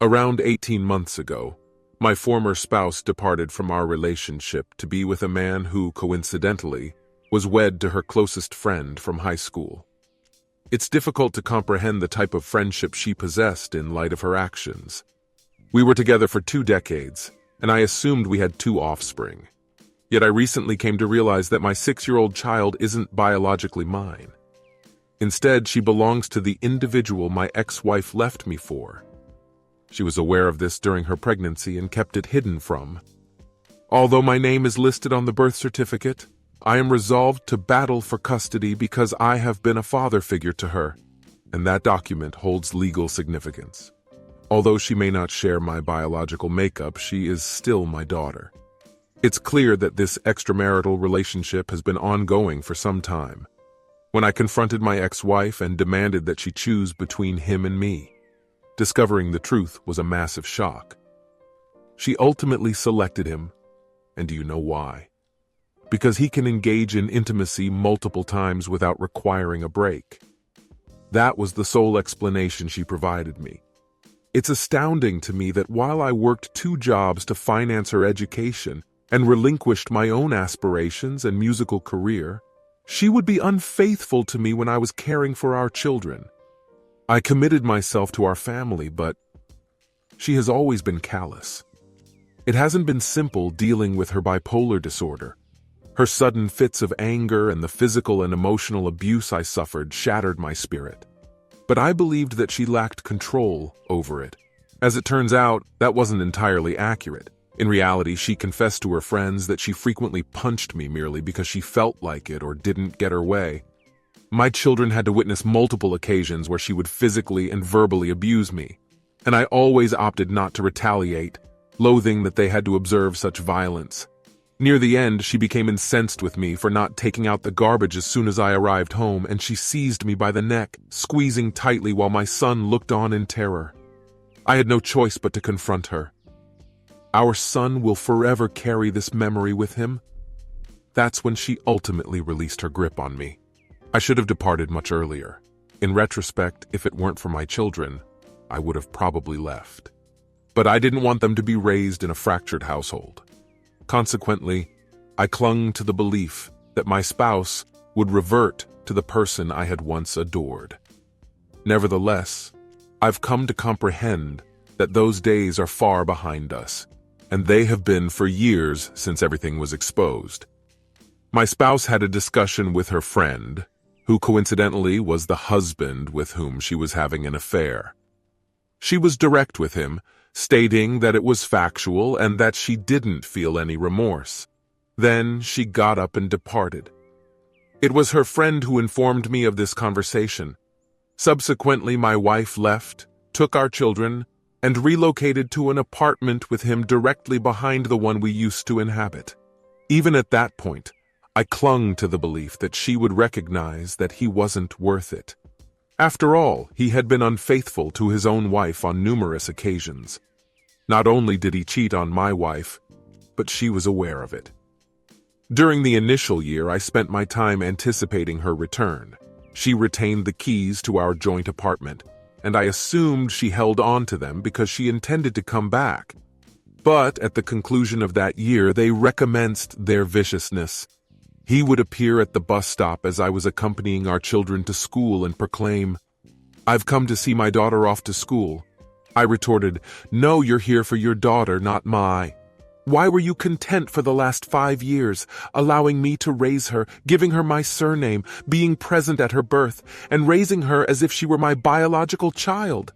Around 18 months ago, my former spouse departed from our relationship to be with a man who, coincidentally, was wed to her closest friend from high school. It's difficult to comprehend the type of friendship she possessed in light of her actions. We were together for 2 decades, and I assumed we had 2 offspring. Yet I recently came to realize that my 6-year-old child isn't biologically mine. Instead, she belongs to the individual my ex-wife left me for. She was aware of this during her pregnancy and kept it hidden from. Although my name is listed on the birth certificate, I am resolved to battle for custody because I have been a father figure to her, and that document holds legal significance. Although she may not share my biological makeup, she is still my daughter. It's clear that this extramarital relationship has been ongoing for some time. When I confronted my ex-wife and demanded that she choose between him and me, discovering the truth was a massive shock. She ultimately selected him, and do you know why? Because he can engage in intimacy multiple times without requiring a break. That was the sole explanation she provided me. It's astounding to me that while I worked 2 jobs to finance her education and relinquished my own aspirations and musical career, she would be unfaithful to me when I was caring for our children. I committed myself to our family, but she has always been callous. It hasn't been simple dealing with her bipolar disorder. Her sudden fits of anger and the physical and emotional abuse I suffered shattered my spirit. But I believed that she lacked control over it. As it turns out, that wasn't entirely accurate. In reality, she confessed to her friends that she frequently punched me merely because she felt like it or didn't get her way. My children had to witness multiple occasions where she would physically and verbally abuse me, and I always opted not to retaliate, loathing that they had to observe such violence. Near the end, she became incensed with me for not taking out the garbage as soon as I arrived home, and she seized me by the neck, squeezing tightly while my son looked on in terror. I had no choice but to confront her. Our son will forever carry this memory with him. That's when she ultimately released her grip on me. I should have departed much earlier. In retrospect, if it weren't for my children, I would have probably left. But I didn't want them to be raised in a fractured household. Consequently, I clung to the belief that my spouse would revert to the person I had once adored. Nevertheless, I've come to comprehend that those days are far behind us, and they have been for years since everything was exposed. My spouse had a discussion with her friend, who coincidentally was the husband with whom she was having an affair. She was direct with him, stating that it was factual and that she didn't feel any remorse. Then she got up and departed. It was her friend who informed me of this conversation. Subsequently, my wife left, took our children, and relocated to an apartment with him directly behind the one we used to inhabit. Even at that point, I clung to the belief that she would recognize that he wasn't worth it. After all, he had been unfaithful to his own wife on numerous occasions. Not only did he cheat on my wife, but she was aware of it. During the initial year, I spent my time anticipating her return. She retained the keys to our joint apartment, and I assumed she held on to them because she intended to come back. But at the conclusion of that year, they recommenced their viciousness. He would appear at the bus stop as I was accompanying our children to school and proclaim, "I've come to see my daughter off to school." I retorted, "No, you're here for your daughter, not my. Why were you content for the last 5 years, allowing me to raise her, giving her my surname, being present at her birth, and raising her as if she were my biological child?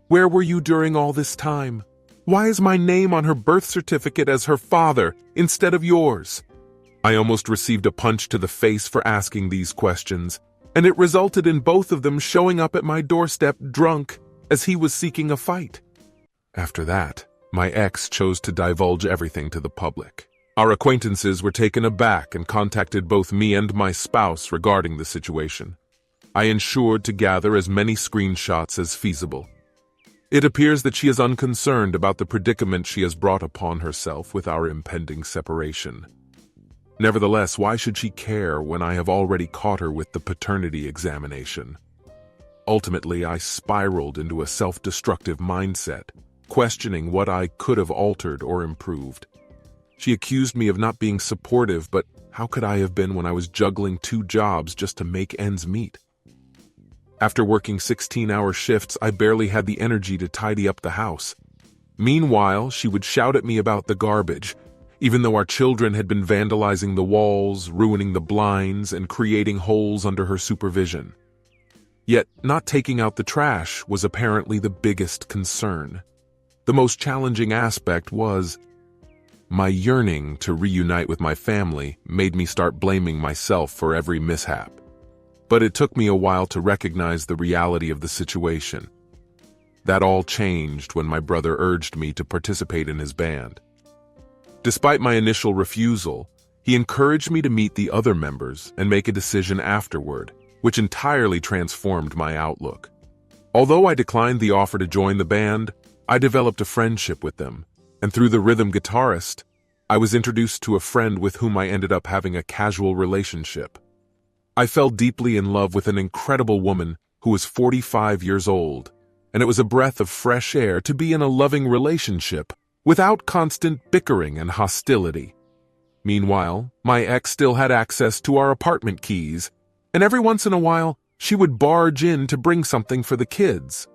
Where were you during all this time? Why is my name on her birth certificate as her father instead of yours?" I almost received a punch to the face for asking these questions, and it resulted in both of them showing up at my doorstep drunk as he was seeking a fight. After that, my ex chose to divulge everything to the public. Our acquaintances were taken aback and contacted both me and my spouse regarding the situation. I ensured to gather as many screenshots as feasible. It appears that she is unconcerned about the predicament she has brought upon herself with our impending separation. Nevertheless, why should she care when I have already caught her with the paternity examination? Ultimately, I spiraled into a self-destructive mindset, questioning what I could have altered or improved. She accused me of not being supportive, but how could I have been when I was juggling 2 jobs just to make ends meet? After working 16-hour shifts, I barely had the energy to tidy up the house. Meanwhile, she would shout at me about the garbage, even though our children had been vandalizing the walls, ruining the blinds, and creating holes under her supervision. Yet, not taking out the trash was apparently the biggest concern. The most challenging aspect was my yearning to reunite with my family made me start blaming myself for every mishap. But it took me a while to recognize the reality of the situation. That all changed when my brother urged me to participate in his band. Despite my initial refusal, he encouraged me to meet the other members and make a decision afterward, which entirely transformed my outlook. Although I declined the offer to join the band, I developed a friendship with them, and through the rhythm guitarist, I was introduced to a friend with whom I ended up having a casual relationship. I fell deeply in love with an incredible woman who was 45 years old, and it was a breath of fresh air to be in a loving relationship without constant bickering and hostility. Meanwhile, my ex still had access to our apartment keys, and every once in a while, she would barge in to bring something for the kids.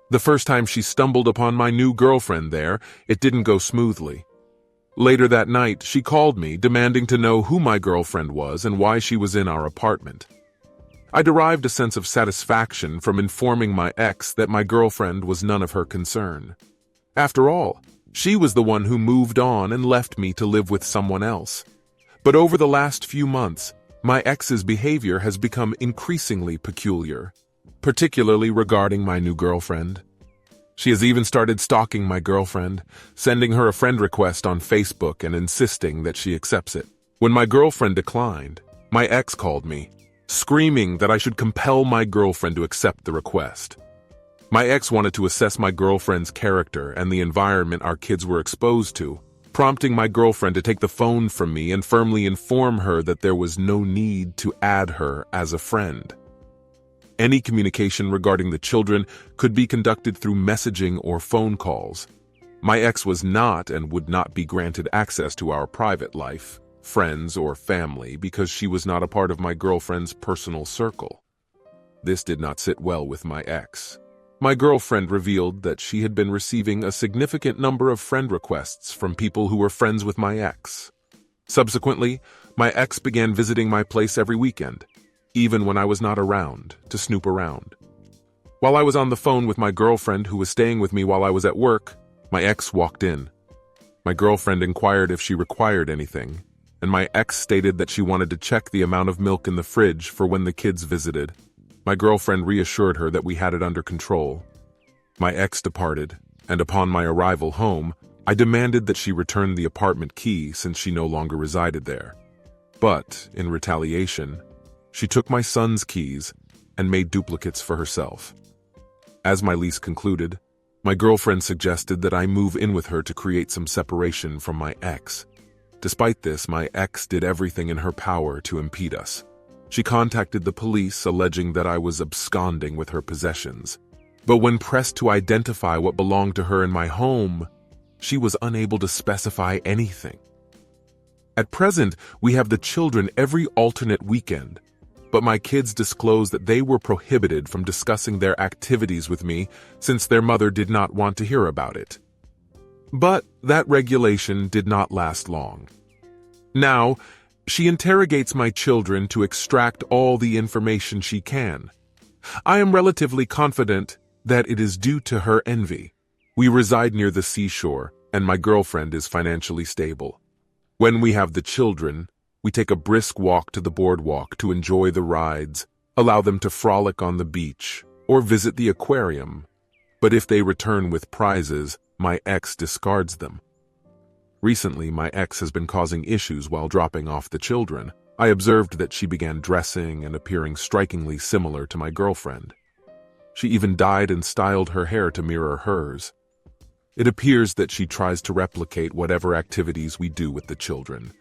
The first time she stumbled upon my new girlfriend there, it didn't go smoothly. Later that night, she called me, demanding to know who my girlfriend was and why she was in our apartment. I derived a sense of satisfaction from informing my ex that my girlfriend was none of her concern. After all, she was the one who moved on and left me to live with someone else. But over the last few months, my ex's behavior has become increasingly peculiar, particularly regarding my new girlfriend. She has even started stalking my girlfriend, sending her a friend request on Facebook and insisting that she accepts it. When my girlfriend declined, my ex called me, screaming that I should compel my girlfriend to accept the request. My ex wanted to assess my girlfriend's character and the environment our kids were exposed to, prompting my girlfriend to take the phone from me and firmly inform her that there was no need to add her as a friend. Any communication regarding the children could be conducted through messaging or phone calls. My ex was not and would not be granted access to our private life, friends, or family because she was not a part of my girlfriend's personal circle. This did not sit well with my ex. My girlfriend revealed that she had been receiving a significant number of friend requests from people who were friends with my ex. Subsequently, my ex began visiting my place every weekend, even when I was not around, to snoop around. While I was on the phone with my girlfriend who was staying with me while I was at work, my ex walked in. My girlfriend inquired if she required anything, and my ex stated that she wanted to check the amount of milk in the fridge for when the kids visited. My girlfriend reassured her that we had it under control. My ex departed, and upon my arrival home, I demanded that she return the apartment key since she no longer resided there. But, in retaliation, she took my son's keys and made duplicates for herself. As my lease concluded, my girlfriend suggested that I move in with her to create some separation from my ex. Despite this, my ex did everything in her power to impede us. She contacted the police, alleging that I was absconding with her possessions. But when pressed to identify what belonged to her in my home, she was unable to specify anything. At present, we have the children every alternate weekend, but my kids disclosed that they were prohibited from discussing their activities with me since their mother did not want to hear about it. But that regulation did not last long. Now, she interrogates my children to extract all the information she can. I am relatively confident that it is due to her envy. We reside near the seashore, and my girlfriend is financially stable. When we have the children, we take a brisk walk to the boardwalk to enjoy the rides, allow them to frolic on the beach, or visit the aquarium. But if they return with prizes, my ex discards them. Recently, my ex has been causing issues while dropping off the children. I observed that she began dressing and appearing strikingly similar to my girlfriend. She even dyed and styled her hair to mirror hers. It appears that she tries to replicate whatever activities we do with the children.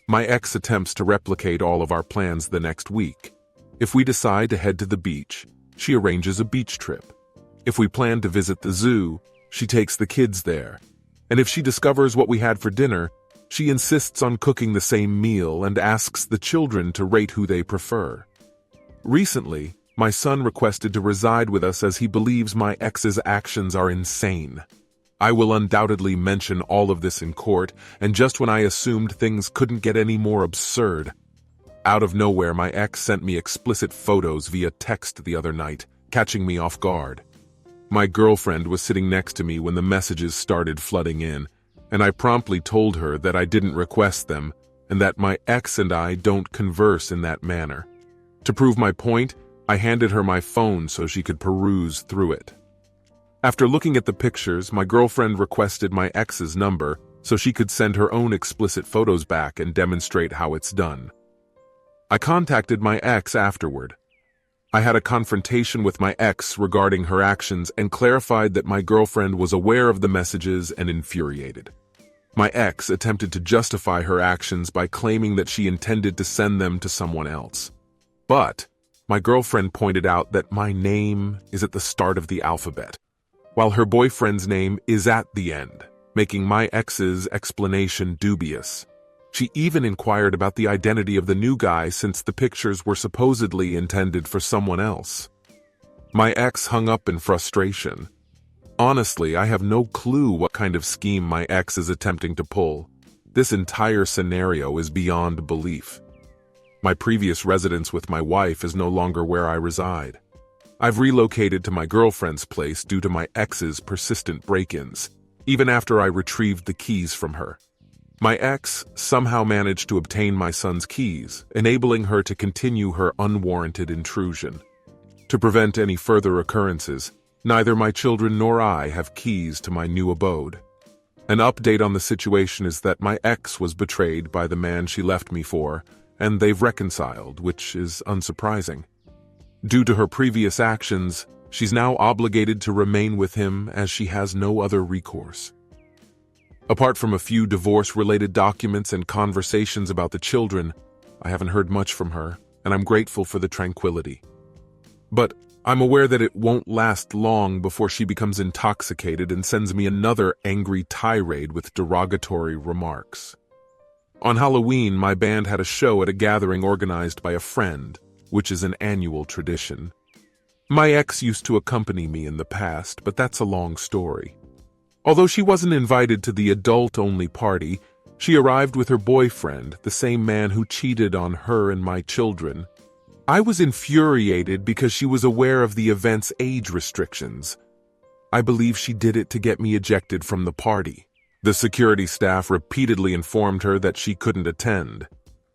My ex attempts to replicate all of our plans the next week. If we decide to head to the beach, she arranges a beach trip. If we plan to visit the zoo, she takes the kids there. And if she discovers what we had for dinner, she insists on cooking the same meal and asks the children to rate who they prefer. Recently, my son requested to reside with us as he believes my ex's actions are insane. I will undoubtedly mention all of this in court, and just when I assumed things couldn't get any more absurd, out of nowhere my ex sent me explicit photos via text the other night, catching me off guard. My girlfriend was sitting next to me when the messages started flooding in, and I promptly told her that I didn't request them and that my ex and I don't converse in that manner. To prove my point, I handed her my phone so she could peruse through it. After looking at the pictures, my girlfriend requested my ex's number so she could send her own explicit photos back and demonstrate how it's done. I contacted my ex afterward. I had a confrontation with my ex regarding her actions and clarified that my girlfriend was aware of the messages and infuriated. My ex attempted to justify her actions by claiming that she intended to send them to someone else. But my girlfriend pointed out that my name is at the start of the alphabet, while her boyfriend's name is at the end, making my ex's explanation dubious. She even inquired about the identity of the new guy since the pictures were supposedly intended for someone else. My ex hung up in frustration. Honestly, I have no clue what kind of scheme my ex is attempting to pull. This entire scenario is beyond belief. My previous residence with my wife is no longer where I reside. I've relocated to my girlfriend's place due to my ex's persistent break-ins, even after I retrieved the keys from her. My ex somehow managed to obtain my son's keys, enabling her to continue her unwarranted intrusion. To prevent any further occurrences, neither my children nor I have keys to my new abode. An update on the situation is that my ex was betrayed by the man she left me for, and they've reconciled, which is unsurprising. Due to her previous actions, she's now obligated to remain with him as she has no other recourse. Apart from a few divorce-related documents and conversations about the children, I haven't heard much from her, and I'm grateful for the tranquility. But I'm aware that it won't last long before she becomes intoxicated and sends me another angry tirade with derogatory remarks. On Halloween, my band had a show at a gathering organized by a friend, which is an annual tradition. My ex used to accompany me in the past, but that's a long story. Although she wasn't invited to the adult-only party, she arrived with her boyfriend, the same man who cheated on her and my children. I was infuriated because she was aware of the event's age restrictions. I believe she did it to get me ejected from the party. The security staff repeatedly informed her that she couldn't attend,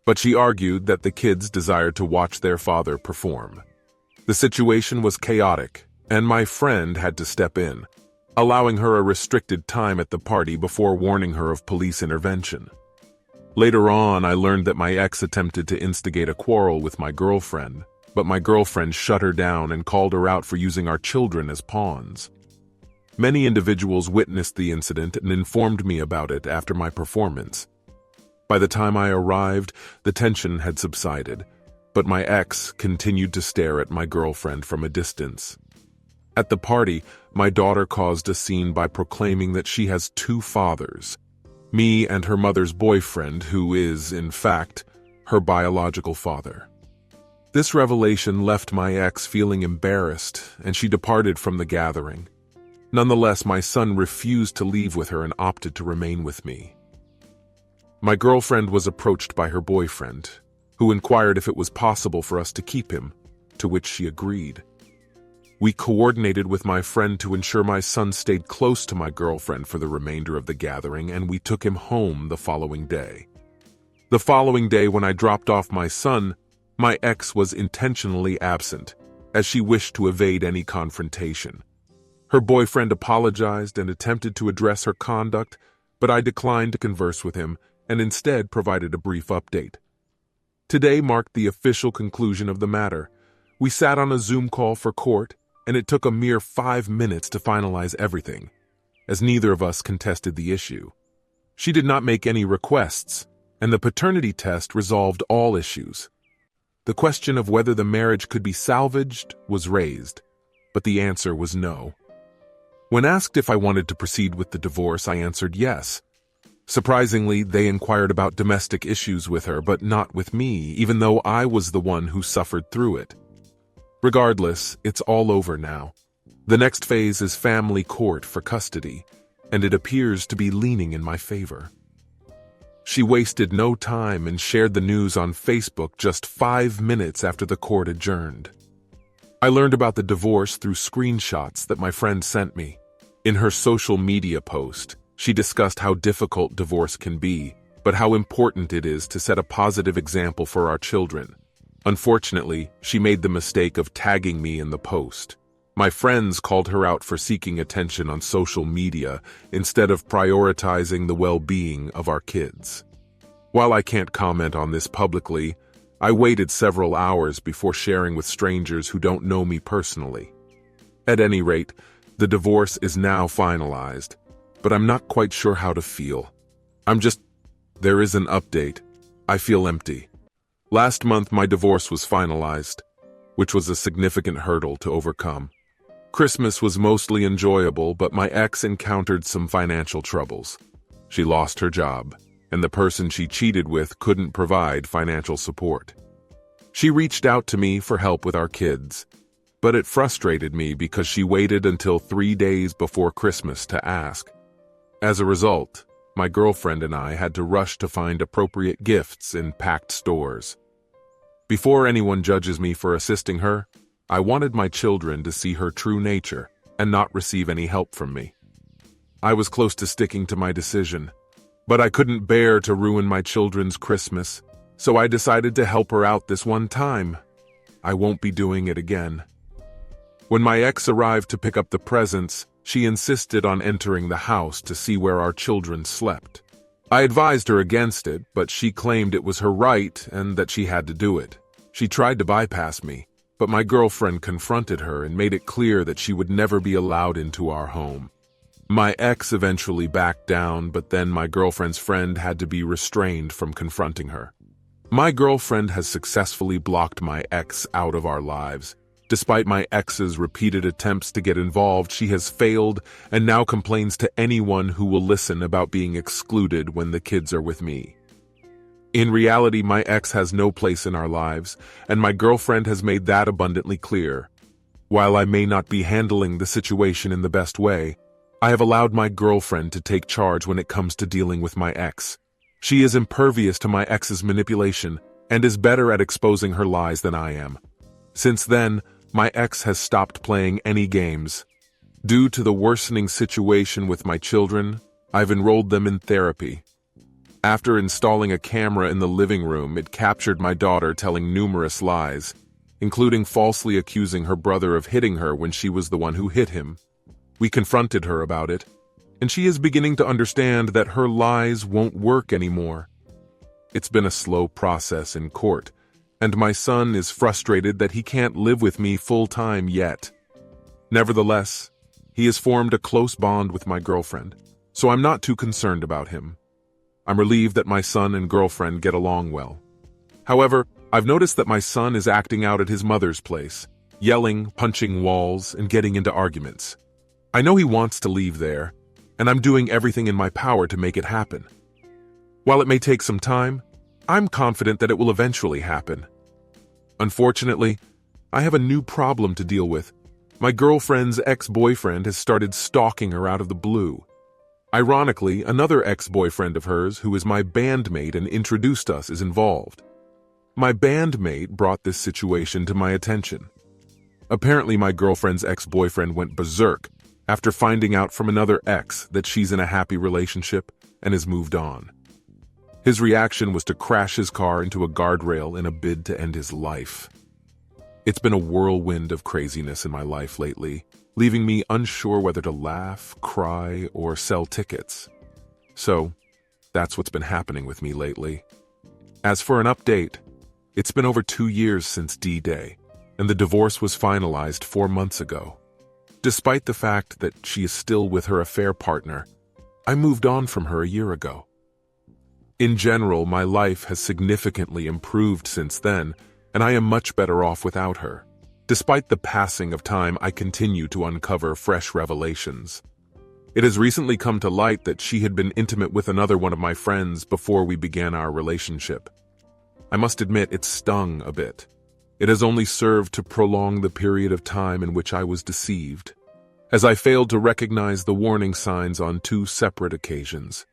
but she argued that the kids desired to watch their father perform. The situation was chaotic, and my friend had to step in, allowing her a restricted time at the party before warning her of police intervention. Later on, I learned that my ex attempted to instigate a quarrel with my girlfriend, but my girlfriend shut her down and called her out for using our children as pawns. Many individuals witnessed the incident and informed me about it after my performance. By the time I arrived, the tension had subsided, but my ex continued to stare at my girlfriend from a distance. At the party, my daughter caused a scene by proclaiming that she has two fathers, me and her mother's boyfriend, who is, in fact, her biological father. This revelation left my ex feeling embarrassed, and she departed from the gathering. Nonetheless, my son refused to leave with her and opted to remain with me. My girlfriend was approached by her boyfriend, who inquired if it was possible for us to keep him, to which she agreed. We coordinated with my friend to ensure my son stayed close to my girlfriend for the remainder of the gathering, and we took him home the following day. The following day, when I dropped off my son, my ex was intentionally absent, as she wished to evade any confrontation. Her boyfriend apologized and attempted to address her conduct, but I declined to converse with him and instead provided a brief update. Today marked the official conclusion of the matter. We sat on a Zoom call for court, and it took a mere 5 minutes to finalize everything, as neither of us contested the issue. She did not make any requests, and the paternity test resolved all issues. The question of whether the marriage could be salvaged was raised, but the answer was no. When asked if I wanted to proceed with the divorce, I answered yes. Surprisingly, they inquired about domestic issues with her, but not with me, even though I was the one who suffered through it. Regardless, it's all over now. The next phase is family court for custody, and it appears to be leaning in my favor. She wasted no time and shared the news on Facebook just 5 minutes after the court adjourned. I learned about the divorce through screenshots that my friend sent me. In her social media post, she discussed how difficult divorce can be, but how important it is to set a positive example for our children. Unfortunately, she made the mistake of tagging me in the post. My friends called her out for seeking attention on social media instead of prioritizing the well-being of our kids. While I can't comment on this publicly, I waited several hours before sharing with strangers who don't know me personally. At any rate, the divorce is now finalized, but I'm not quite sure how to feel. There is an update. I feel empty. Last month, my divorce was finalized, which was a significant hurdle to overcome. Christmas was mostly enjoyable, but my ex encountered some financial troubles. She lost her job, and the person she cheated with couldn't provide financial support. She reached out to me for help with our kids, but it frustrated me because she waited until 3 days before Christmas to ask. As a result, my girlfriend and I had to rush to find appropriate gifts in packed stores. Before anyone judges me for assisting her, I wanted my children to see her true nature and not receive any help from me. I was close to sticking to my decision, but I couldn't bear to ruin my children's Christmas, so I decided to help her out this one time. I won't be doing it again. When my ex arrived to pick up the presents, she insisted on entering the house to see where our children slept. I advised her against it, but she claimed it was her right and that she had to do it. She tried to bypass me, but my girlfriend confronted her and made it clear that she would never be allowed into our home. My ex eventually backed down, but then my girlfriend's friend had to be restrained from confronting her. My girlfriend has successfully blocked my ex out of our lives. Despite my ex's repeated attempts to get involved, she has failed and now complains to anyone who will listen about being excluded when the kids are with me. In reality, my ex has no place in our lives, and my girlfriend has made that abundantly clear. While I may not be handling the situation in the best way, I have allowed my girlfriend to take charge when it comes to dealing with my ex. She is impervious to my ex's manipulation and is better at exposing her lies than I am. Since then, my ex has stopped playing any games. Due to the worsening situation with my children, I've enrolled them in therapy. After installing a camera in the living room, it captured my daughter telling numerous lies, including falsely accusing her brother of hitting her when she was the one who hit him. We confronted her about it, and she is beginning to understand that her lies won't work anymore. It's been a slow process in court, and my son is frustrated that he can't live with me full-time yet. Nevertheless, he has formed a close bond with my girlfriend, so I'm not too concerned about him. I'm relieved that my son and girlfriend get along well. However, I've noticed that my son is acting out at his mother's place, yelling, punching walls, and getting into arguments. I know he wants to leave there, and I'm doing everything in my power to make it happen. While it may take some time, I'm confident that it will eventually happen. Unfortunately, I have a new problem to deal with. My girlfriend's ex-boyfriend has started stalking her out of the blue. Ironically, another ex-boyfriend of hers, who is my bandmate and introduced us, is involved. My bandmate brought this situation to my attention. Apparently, my girlfriend's ex-boyfriend went berserk after finding out from another ex that she's in a happy relationship and has moved on. His reaction was to crash his car into a guardrail in a bid to end his life. It's been a whirlwind of craziness in my life lately, leaving me unsure whether to laugh, cry, or sell tickets. So, that's what's been happening with me lately. As for an update, it's been over 2 years since D-Day, and the divorce was finalized 4 months ago. Despite the fact that she is still with her affair partner, I moved on from her a year ago. In general, my life has significantly improved since then, and I am much better off without her. Despite the passing of time, I continue to uncover fresh revelations. It has recently come to light that she had been intimate with another one of my friends before we began our relationship. I must admit it stung a bit. It has only served to prolong the period of time in which I was deceived, as I failed to recognize the warning signs on 2 separate occasions.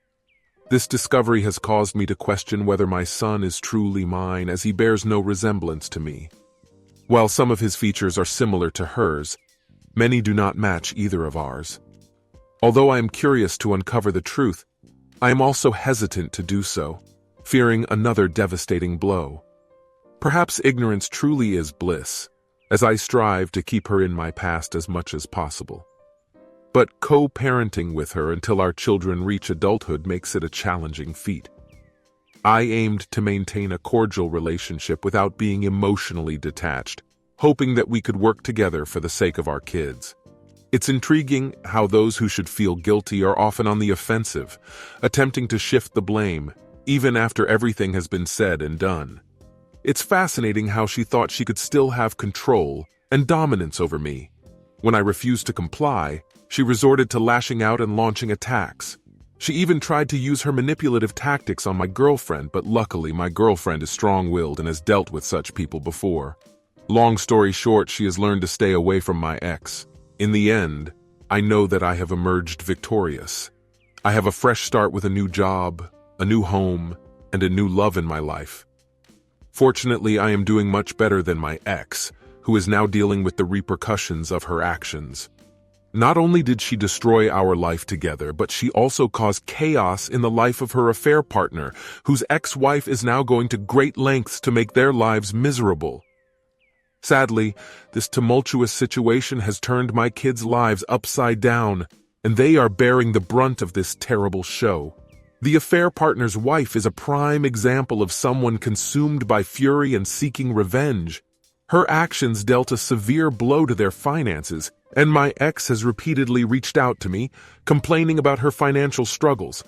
This discovery has caused me to question whether my son is truly mine, as he bears no resemblance to me. While some of his features are similar to hers, many do not match either of ours. Although I am curious to uncover the truth, I am also hesitant to do so, fearing another devastating blow. Perhaps ignorance truly is bliss, as I strive to keep her in my past as much as possible. But co-parenting with her until our children reach adulthood makes it a challenging feat. I aimed to maintain a cordial relationship without being emotionally detached, hoping that we could work together for the sake of our kids. It's intriguing how those who should feel guilty are often on the offensive, attempting to shift the blame, even after everything has been said and done. It's fascinating how she thought she could still have control and dominance over me. When I refused to comply, she resorted to lashing out and launching attacks. She even tried to use her manipulative tactics on my girlfriend, but luckily my girlfriend is strong-willed and has dealt with such people before. Long story short, she has learned to stay away from my ex. In the end, I know that I have emerged victorious. I have a fresh start with a new job, a new home, and a new love in my life. Fortunately, I am doing much better than my ex, who is now dealing with the repercussions of her actions. Not only did she destroy our life together, but she also caused chaos in the life of her affair partner, whose ex-wife is now going to great lengths to make their lives miserable. Sadly, this tumultuous situation has turned my kids' lives upside down, and they are bearing the brunt of this terrible show. The affair partner's wife is a prime example of someone consumed by fury and seeking revenge. Her actions dealt a severe blow to their finances, and my ex has repeatedly reached out to me, complaining about her financial struggles.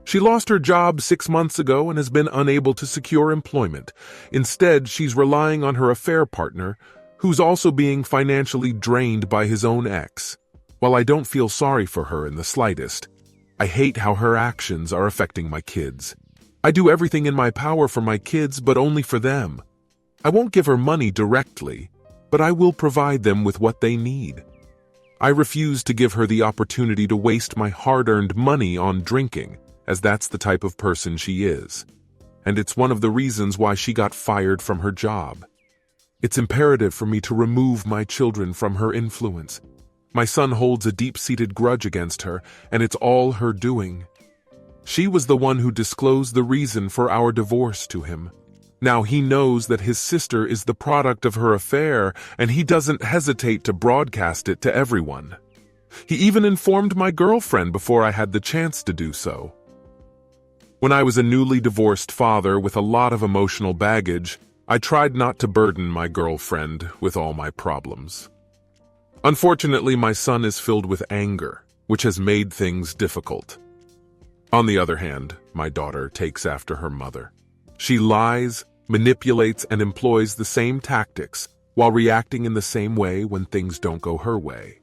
She lost her job 6 months ago and has been unable to secure employment. Instead, she's relying on her affair partner, who's also being financially drained by his own ex. While I don't feel sorry for her in the slightest, I hate how her actions are affecting my kids. I do everything in my power for my kids, but only for them. I won't give her money directly, but I will provide them with what they need. I refuse to give her the opportunity to waste my hard-earned money on drinking, as that's the type of person she is. And it's one of the reasons why she got fired from her job. It's imperative for me to remove my children from her influence. My son holds a deep-seated grudge against her, and it's all her doing. She was the one who disclosed the reason for our divorce to him. Now he knows that his sister is the product of her affair, and he doesn't hesitate to broadcast it to everyone. He even informed my girlfriend before I had the chance to do so. When I was a newly divorced father with a lot of emotional baggage, I tried not to burden my girlfriend with all my problems. Unfortunately, my son is filled with anger, which has made things difficult. On the other hand, my daughter takes after her mother. She lies, manipulates, and employs the same tactics while reacting in the same way when things don't go her way.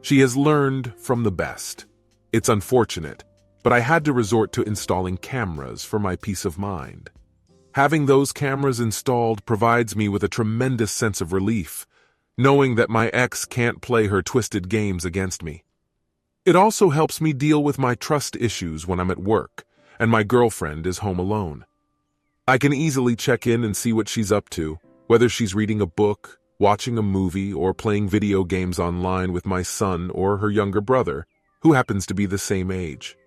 She has learned from the best. It's unfortunate, but I had to resort to installing cameras for my peace of mind. Having those cameras installed provides me with a tremendous sense of relief, knowing that my ex can't play her twisted games against me. It also helps me deal with my trust issues when I'm at work, and my girlfriend is home alone. I can easily check in and see what she's up to, whether she's reading a book, watching a movie, or playing video games online with my son or her younger brother, who happens to be the same age.